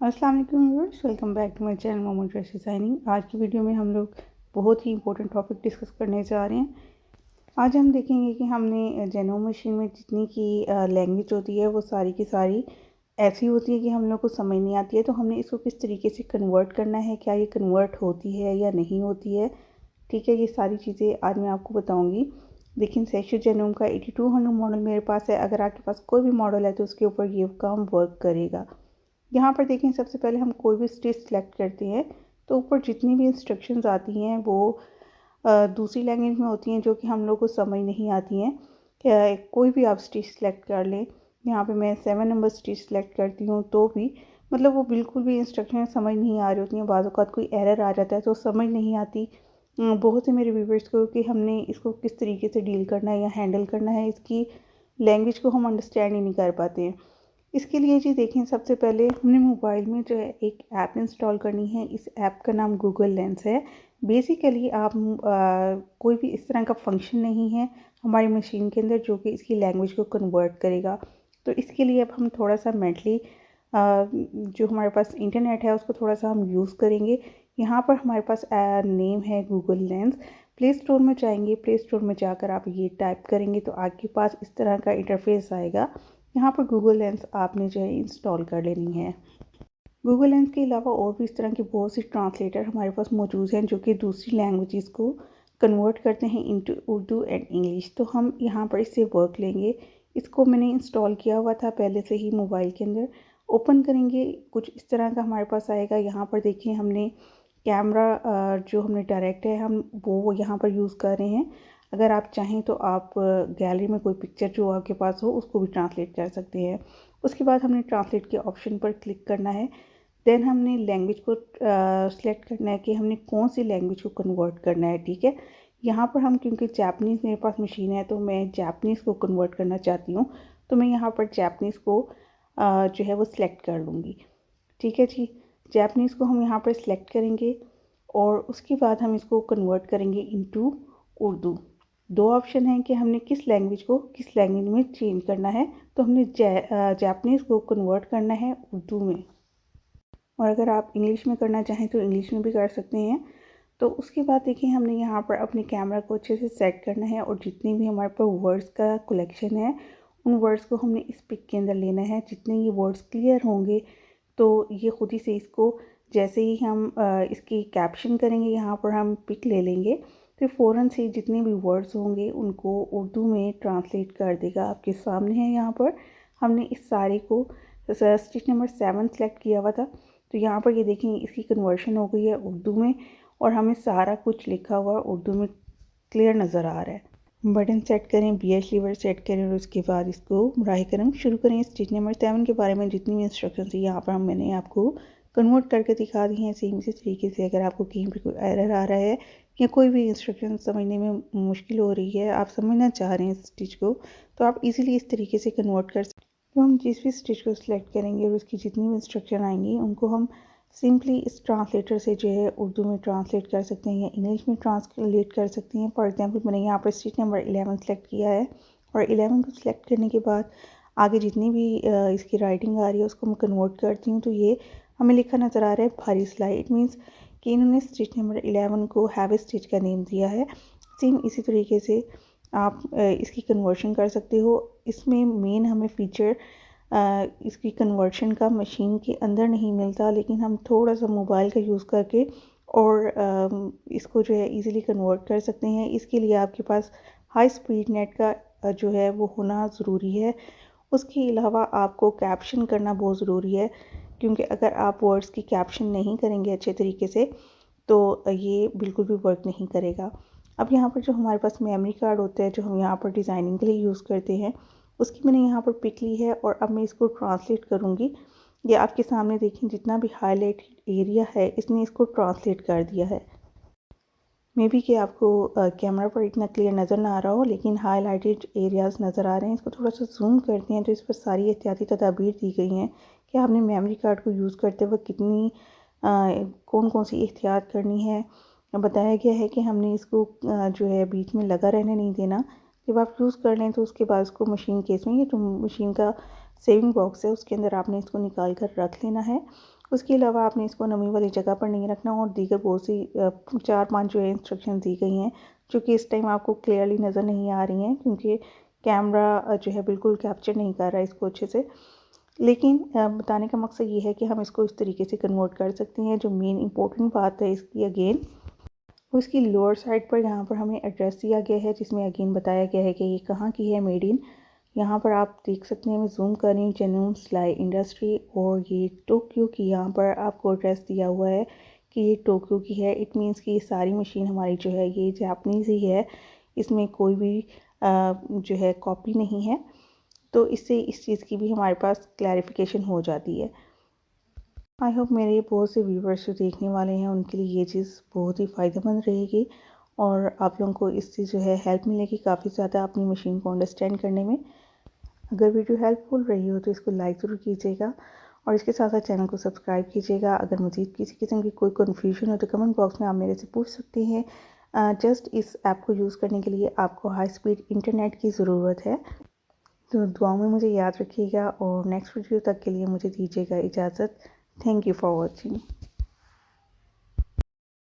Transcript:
अस्सलाम वालेकुम viewers, welcome back to my channel momo dress designing. आज की वीडियो में हम लोग बहुत ही इंपॉर्टेंट टॉपिक डिस्कस करने जा रहे हैं। आज हम देखेंगे कि हमने जेनो मशीन में जितनी की लैंग्वेज होती है वो सारी की सारी ऐसी होती है कि हम लोग को समझ नहीं आती है, तो हमने इसको किस तरीके से कन्वर्ट करना है, क्या ये कन्वर्ट होती है या नहीं होती है। ठीक है, ये सारी चीज़ें आज मैं आपको बताऊँगी। लेकिन सेशो जेनोम का 8200 मॉडल मेरे पास है। अगर आपके पास कोई भी मॉडल है तो उसके ऊपर ये काम वर्क करेगा। यहाँ पर देखें, सबसे पहले हम कोई भी स्टिच सेलेक्ट करते हैं तो ऊपर जितनी भी इंस्ट्रक्शंस आती हैं वो दूसरी लैंग्वेज में होती हैं जो कि हम लोग को समझ नहीं आती हैं। कोई भी आप स्टिच सेलेक्ट कर लें, यहाँ पे मैं 7 नंबर स्टिच सेलेक्ट करती हूँ तो भी मतलब वो बिल्कुल भी इंस्ट्रक्शन समझ नहीं आ रही होती हैं। बाज़ औक़ात कोई एरर आ जाता है तो समझ नहीं आती बहुत से मेरे व्यूअर्स को कि हमने इसको किस तरीके से डील करना है या हैंडल करना है। इसकी लैंग्वेज को हम अंडरस्टैंड ही नहीं कर पाते हैं। इसके लिए जी देखें, सबसे पहले हमने मोबाइल में जो है एक ऐप इंस्टॉल करनी है। इस ऐप का नाम गूगल लेंस है। बेसिकली आप कोई भी इस तरह का फंक्शन नहीं है हमारी मशीन के अंदर जो कि इसकी लैंग्वेज को कन्वर्ट करेगा। तो इसके लिए अब हम थोड़ा सा मेंटली जो हमारे पास इंटरनेट है उसको थोड़ा सा हम यूज़ करेंगे। यहाँ पर हमारे पास नेम है गूगल लेंस। प्ले स्टोर में जाएंगे, प्ले स्टोर में जाकर आप ये टाइप करेंगे तो आपके पास इस तरह का इंटरफेस आएगा। यहाँ पर गूगल लेंस आपने जो है इंस्टॉल कर लेनी है। गूगल लेंस के अलावा और भी इस तरह के बहुत से ट्रांसलेटर हमारे पास मौजूद हैं जो कि दूसरी लैंग्वेजेस को कन्वर्ट करते हैं इनटू उर्दू एंड इंग्लिश। तो हम यहाँ पर इससे वर्क लेंगे। इसको मैंने इंस्टॉल किया हुआ था पहले से ही मोबाइल के अंदर। ओपन करेंगे, कुछ इस तरह का हमारे पास आएगा। यहाँ पर देखिए, हमने कैमरा जो हमने डायरेक्ट है हम वो यहाँ पर यूज़ कर रहे हैं। अगर आप चाहें तो आप गैलरी में कोई पिक्चर जो आपके पास हो उसको भी ट्रांसलेट कर सकते हैं। उसके बाद हमने ट्रांसलेट के ऑप्शन पर क्लिक करना है। देन हमने लैंग्वेज को सिलेक्ट करना है कि हमने कौन सी लैंग्वेज को कन्वर्ट करना है। ठीक है, यहाँ पर हम क्योंकि जापनीज़ मेरे पास मशीन है तो मैं जापनीज़ को कन्वर्ट करना चाहती हूँ, तो मैं यहाँ पर जापनीज़ को जो है वो सिलेक्ट कर लूँगी। ठीक है जी, जापनीज़ को हम यहाँ पर सिलेक्ट करेंगे और उसके बाद हम इसको कन्वर्ट करेंगे इनटू उर्दू। दो ऑप्शन हैं कि हमने किस लैंग्वेज को किस लैंग्वेज में चेंज करना है। तो हमने जापनीज़ को कन्वर्ट करना है उर्दू में, और अगर आप इंग्लिश में करना चाहें तो इंग्लिश में भी कर सकते हैं। तो उसके बाद देखिए, हमने यहाँ पर अपने कैमरा को अच्छे से सेट करना है और जितनी भी हमारे पास वर्ड्स का कलेक्शन है उन वर्ड्स को हमने इस पिक के अंदर लेना है। जितने ये वर्ड्स क्लियर होंगे तो ये खुद ही से इसको, जैसे ही हम इसकी कैप्शन करेंगे यहाँ पर हम पिक ले लेंगे तो फ़ौरन से जितने भी वर्ड्स होंगे उनको उर्दू में ट्रांसलेट कर देगा। आपके सामने है, यहाँ पर हमने इस सारे को स्टिच नंबर 7 सेलेक्ट किया हुआ था। तो यहाँ पर ये देखें, इसकी कन्वर्शन हो गई है उर्दू में और हमें सारा कुछ लिखा हुआ उर्दू में क्लियर नज़र आ रहा है। बटन सेट करें, BH लीवर सेट करें और उसके बाद इसको बराह करम शुरू करें। स्टिच नंबर 7 के बारे में जितनी भी इंस्ट्रक्शन थी यहाँ पर मैंने आपको कन्वर्ट करके दिखा दी हैं। सेम इसी तरीके से अगर आपको कहीं पर कोई एरर आ रहा है या कोई भी इंस्ट्रक्शन समझने में मुश्किल हो रही है, आप समझना चाह रहे हैं स्टिच को, तो आप इजीली इस तरीके से कन्वर्ट कर सकते हैं। तो हम जिस भी स्टिच को सिलेक्ट करेंगे और उसकी जितनी भी इंस्ट्रक्शन आएंगी उनको हम सिंपली इस ट्रांसलेटर से जो है उर्दू में ट्रांसलेट कर सकते हैं या इंग्लिश में ट्रांसलेट कर सकते हैं। फॉर एग्जांपल, मैंने यहाँ पर स्टिच नंबर 11 सेलेक्ट किया है और 11 को सिलेक्ट करने के बाद आगे जितनी भी इसकी राइटिंग आ रही है उसको मैं कन्वर्ट करती हूँ। तो ये हमें लिखा नज़र आ रहा है भारी सिलाई। इट मीन्स कि इन्होंने स्टिच नंबर 11 को हैवी स्टिच का नेम दिया है। सेम इसी तरीके से आप इसकी कन्वर्शन कर सकते हो। इसमें मेन हमें फ़ीचर इसकी कन्वर्शन का मशीन के अंदर नहीं मिलता, लेकिन हम थोड़ा सा मोबाइल का यूज़ करके और इसको जो है इजीली कन्वर्ट कर सकते हैं। इसके लिए आपके पास हाई स्पीड नेट का जो है वो होना ज़रूरी है। उसके अलावा आपको कैप्शन करना बहुत ज़रूरी है, क्योंकि अगर आप वर्ड्स की कैप्शन नहीं करेंगे अच्छे तरीके से तो ये बिल्कुल भी वर्क नहीं करेगा। अब यहाँ पर जो हमारे पास मेमोरी कार्ड होता है जो हम यहाँ पर डिज़ाइनिंग के लिए यूज़ करते हैं, उसकी मैंने यहाँ पर पिक ली है और अब मैं इसको ट्रांसलेट करूँगी। ये आपके सामने देखें, जितना भी हाईलाइटेड एरिया है इसने इसको ट्रांसलेट कर दिया है। मे बी कि आपको कैमरा पर इतना क्लियर नज़र ना आ रहा हो, लेकिन हाईलाइटेड एरियाज़ नज़र आ रहे हैं। इसको थोड़ा सा जूम करते हैं तो इस पर सारी एहतियाती तदाबीर दी गई हैं कि आपने मेमोरी कार्ड को यूज़ करते वक्त कितनी कौन कौन सी एहतियात करनी है। बताया गया है कि हमने इसको जो है बीच में लगा रहने नहीं देना। जब आप यूज़ कर लें तो उसके बाद उसको मशीन केस में, ये जो मशीन का सेविंग बॉक्स है उसके अंदर आपने इसको निकाल कर रख लेना है। उसके अलावा आपने इसको नमी वाली जगह पर नहीं रखना और दीगर बहुत सी 4-5 जो है इंस्ट्रक्शन दी गई हैं जो कि इस टाइम आपको क्लियरली नज़र नहीं आ रही हैं क्योंकि कैमरा जो है बिल्कुल कैप्चर नहीं कर रहा है इसको अच्छे से। लेकिन बताने का मकसद ये है कि हम इसको इस तरीके से कन्वर्ट कर सकते हैं। जो मेन इंपॉर्टेंट बात है इसकी अगेन, उसकी लोअर साइड पर यहाँ पर हमें एड्रेस दिया गया है जिसमें अगेन बताया गया है कि ये कहाँ की है, मेड इन। यहाँ पर आप देख सकते हैं, मैं जूम कर रही हूँ, जेनोम सिलाई इंडस्ट्री, और ये टोक्यो की यहाँ पर आपको एड्रेस दिया हुआ है कि ये टोक्यो की है। इट मीन्स कि ये सारी मशीन हमारी जो है ये जापानीज़ ही है, इसमें कोई भी जो है कॉपी नहीं है। तो इससे इस चीज़ की भी हमारे पास क्लैरिफिकेशन हो जाती है। आई होप मेरे बहुत से व्यूवर्स जो देखने वाले हैं उनके लिए ये चीज़ बहुत ही फ़ायदेमंद रहेगी और आप लोगों को इससे जो है हेल्प मिलेगी काफ़ी ज़्यादा अपनी मशीन को अंडरस्टैंड करने में। अगर वीडियो हेल्पफुल रही हो तो इसको लाइक ज़रूर कीजिएगा और इसके साथ साथ चैनल को सब्सक्राइब कीजिएगा। अगर मज़ीद किसी किस्म की कोई कन्फ्यूजन हो तो कमेंट बॉक्स में आप मेरे से पूछ सकते हैं। जस्ट इस ऐप को यूज़ करने के लिए आपको हाई स्पीड इंटरनेट की ज़रूरत है। तो दुआओं में मुझे याद रखिएगा और नेक्स्ट वीडियो तक के लिए मुझे दीजिएगा इजाज़त। Thank you for watching.